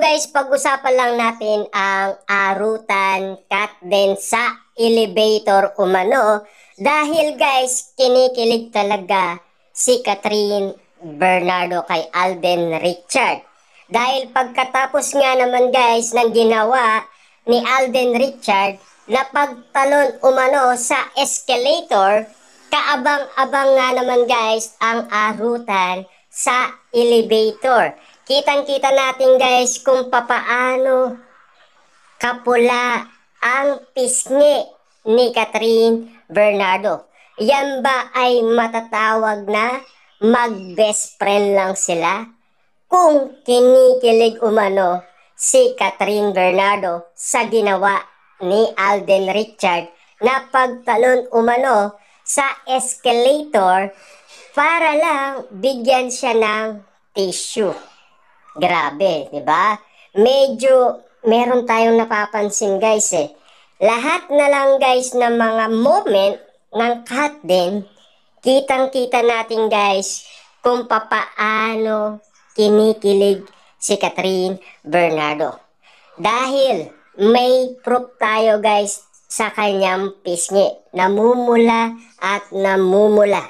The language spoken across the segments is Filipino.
guys, pag-usapan lang natin ang arutan cut din sa elevator umano. Dahil guys, kinikilig talaga si Catherine Bernardo kay Alden Richard. Dahil pagkatapos nga naman guys ng ginawa ni Alden Richard na pagtalon umano sa escalator, kaabang-abang nga naman guys ang arutan sa elevator. Kitang-kita natin guys kung papaano kapula ang pisngi ni Catherine Bernardo. Yan ba ay matatawag na mag-best friend lang sila? Kung kinikilig umano si Catherine Bernardo sa ginawa ni Alden Richard na pagtalon umano sa escalator para lang bigyan siya ng tissue. Grabe, di ba? Medyo meron tayong napapansin guys eh. Lahat na lang guys ng mga moment ng cut din, kitang-kita natin guys kung papaano kinikilig si Catherine Bernardo. Dahil may proof tayo guys sa kanyang pisngi. Namumula at namumula.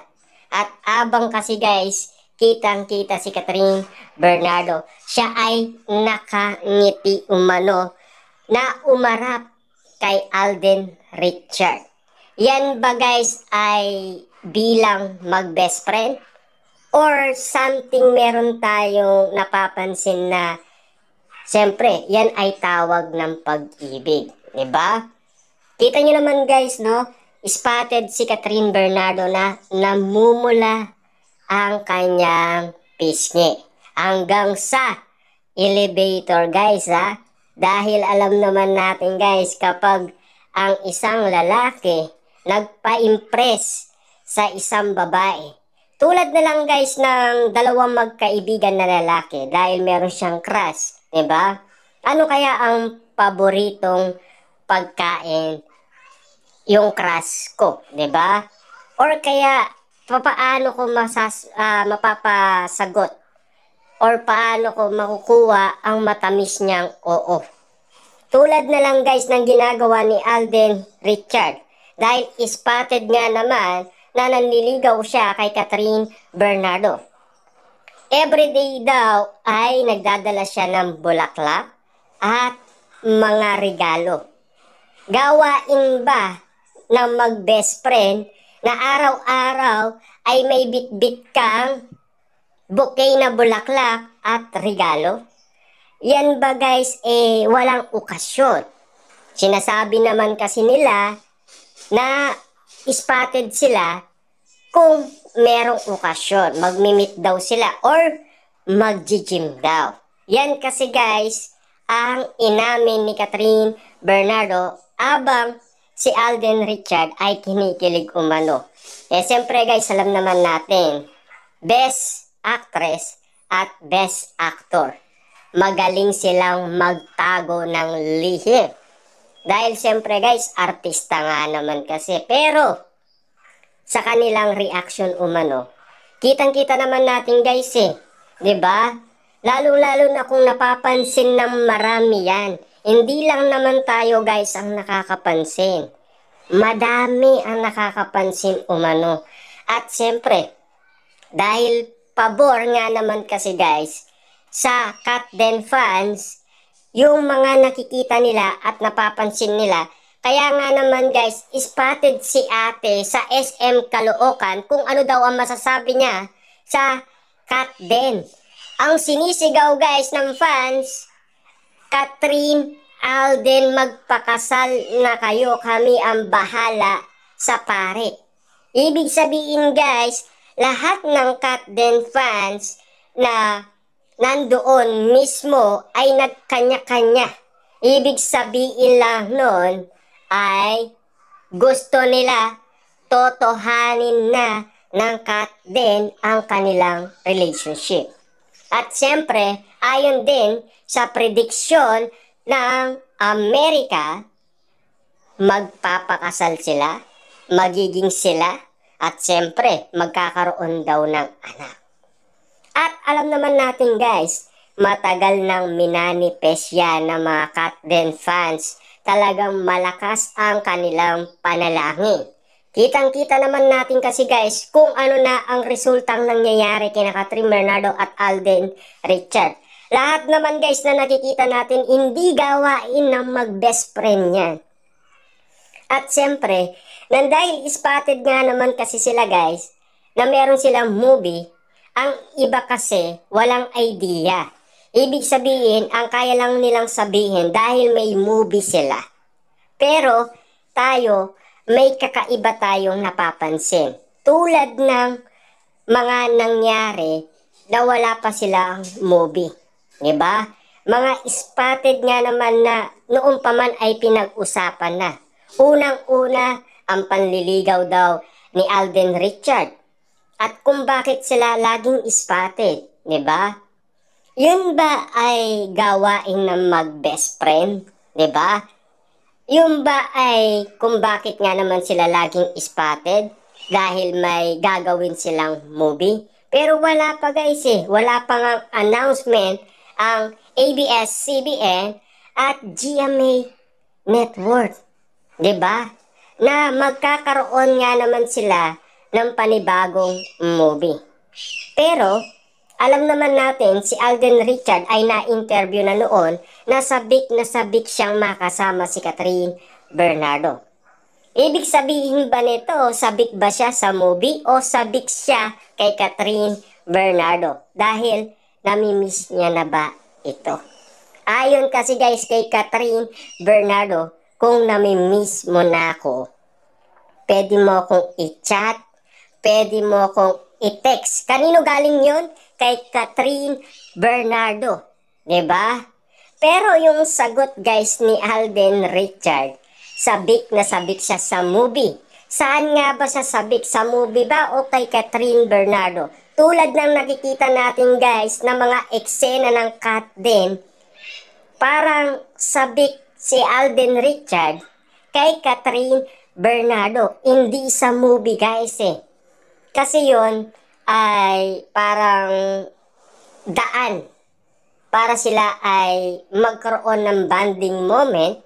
At abang kasi guys, kitang-kita si Catherine Bernardo, siya ay nakangiti umano na umarap kay Alden Richard. Yan ba guys ay bilang mag-best friend? Or something meron tayong napapansin na siyempre, yan ay tawag ng pag-ibig. Diba? Kita nyo naman guys, no? Spotted si Catherine Bernardo na namumula ang kanyang pisngi hanggang sa elevator guys ha. Dahil alam naman natin guys, kapag ang isang lalaki nagpa-impress sa isang babae, tulad na lang guys ng dalawang magkaibigan na lalaki dahil meron siyang crush, diba? Ano kaya ang paboritong pagkain yung crush ko, diba? Or kaya paano ko mapapasagot or paano ko makukuha ang matamis niyang oo. Tulad na lang guys ng ginagawa ni Alden Richard dahil spotted nga naman na nanliligaw siya kay Catherine Bernardo. Everyday daw ay nagdadala siya ng bulaklak at mga regalo. Gawain ba ng mag-best friend na araw-araw ay may bit-bit kang bouquet na bulaklak at regalo? Yan ba guys walang okasyon? Sinasabi naman kasi nila na spotted sila kung merong okasyon. Magmimit daw sila or mag-gym daw. Yan kasi guys ang inamin ni Catherine Bernardo abang si Alden Richard ay kinikilig umano. Siyempre guys, alam naman natin, best actress at best actor, magaling silang magtago ng lihim. Dahil siyempre guys, artista nga naman kasi. Pero sa kanilang reaction umano, kitang-kita naman natin guys diba? Lalo-lalo na kung napapansin ng marami yan. Hindi lang naman tayo guys ang nakakapansin. Madami ang nakakapansin umano. At siyempre, dahil pabor nga naman kasi guys sa Cut Den fans, yung mga nakikita nila at napapansin nila. Kaya nga naman guys, spotted si ate sa SM Caloocan kung ano daw ang masasabi niya sa Cut Den. Ang sinisigaw guys ng fans, Catherine, Alden, magpakasal na kayo, kami ang bahala sa pare. Ibig sabihin guys, lahat ng Cut Den fans na nandoon mismo ay nagkanya-kanya. Ibig sabihin lang nun ay gusto nila totohanin na ng Cut Den ang kanilang relationship. At siyempre, ayon din sa prediksyon ng Amerika, magpapakasal sila, magiging sila, at siyempre, magkakaroon daw ng anak. At alam naman natin guys, matagal nang minanifest yan ng mga Katden fans. Talagang malakas ang kanilang panalangin. Kitang-kita naman natin kasi guys kung ano na ang resultang nangyayari kina Kathryn Bernardo at Alden Richard. Lahat naman guys na nakikita natin hindi gawain ng mag-best friend yan. At siyempre, nang dahil spotted nga naman kasi sila guys na meron silang movie, ang iba kasi walang idea. Ibig sabihin, ang kaya lang nilang sabihin dahil may movie sila. Pero tayo, may kakaiba tayong napapansin. Tulad ng mga nangyari na wala pa silang movie. Diba? Mga spotted nga naman na noon pa man ay pinag-usapan na. Unang-una, ang panliligaw daw ni Alden Richard. At kung bakit sila laging spotted. Diba? Yun ba ay gawain ng mag-best friend? Diba? Yung ba ay kung bakit nga naman sila laging spotted dahil may gagawin silang movie. Pero wala pa guys wala pa nga announcement ang ABS-CBN at GMA Network. 'Di ba? Na magkakaroon nga naman sila ng panibagong movie. Pero alam naman natin si Alden Richard ay na-interview na noon na sabik siyang makasama si Kathryn Bernardo. Ibig sabihin ba nito, sabik ba siya sa movie o sabik siya kay Kathryn Bernardo? Dahil namimiss niya na ba ito? Ayon kasi guys kay Kathryn Bernardo, kung namimiss mo na ako, pwede mo akong i-chat, pwede mo akong i-text. Kanino galing yon? Kay Kathryn Bernardo. 'Di ba? Pero yung sagot guys ni Alden Richard, sabik na sabik siya sa movie. Saan nga ba siya sabik? Sa movie ba o kay Kathryn Bernardo? Tulad ng nakikita natin guys na mga eksena ng Katden, parang sabik si Alden Richard kay Kathryn Bernardo. Hindi sa movie guys Kasi yon ay parang daan para sila ay magkaroon ng bonding moment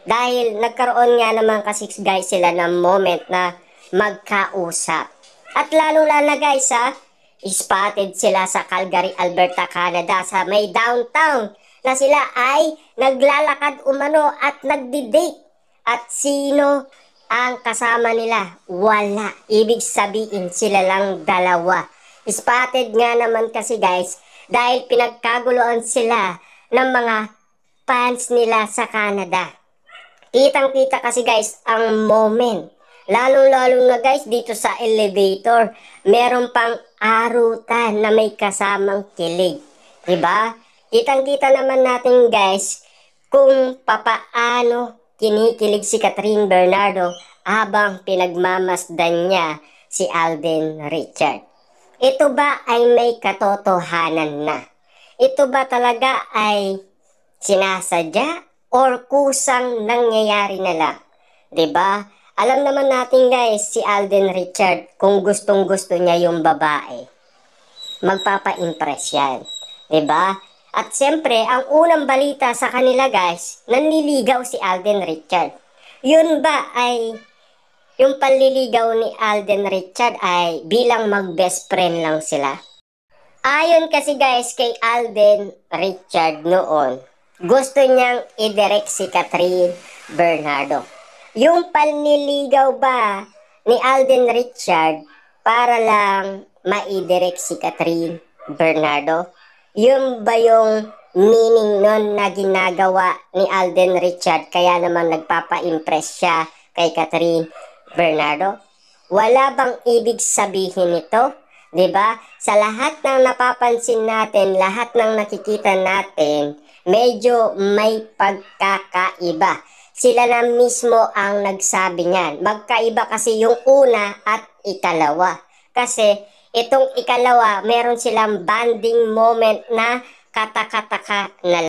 dahil nagkaroon nga naman kasi guys sila ng moment na magkausap. At lalo-lalo guys spotted sila sa Calgary, Alberta, Canada sa may downtown na sila ay naglalakad umano at nagdi-date. At sino ang kasama nila? Wala. Ibig sabihin sila lang dalawa. Spotted nga naman kasi guys dahil pinagkaguluhan sila ng mga fans nila sa Canada. Kitang-kita kasi guys ang moment. Lalo-lalo na guys dito sa elevator, meron pang arutan na may kasamang kilig. Diba? Kitang-kita naman natin guys kung papaano kinikilig si Kathryn Bernardo habang pinagmamasdan niya si Alden Richard. Ito ba ay may katotohanan na? Ito ba talaga ay sinasadya or kusang nangyayari na lang? 'Di ba? Alam naman natin guys si Alden Richard kung gustong-gusto niya yung babae, magpapa-impress yan. 'Di ba? At siyempre, ang unang balita sa kanila guys, nanliligaw si Alden Richard. Yun ba ay, yung panliligaw ni Alden Richard ay bilang mag-best friend lang sila? Ayon kasi guys kay Alden Richard noon, gusto niyang i-direct si Kathryn Bernardo. Yung panliligaw ba ni Alden Richard para lang ma-direct si Kathryn Bernardo? Yun ba yung meaning nun na ginagawa ni Alden Richard kaya naman nagpapa-impress siya kay Kathryn Bernardo? Wala bang ibig sabihin ito? 'Di ba? Sa lahat ng napapansin natin, lahat ng nakikita natin, medyo may pagkakaiba. Sila na mismo ang nagsabi niyan. Magkaiba kasi yung una at ikalawa. Kasi itong ikalawa, meron silang bonding moment na katakataka na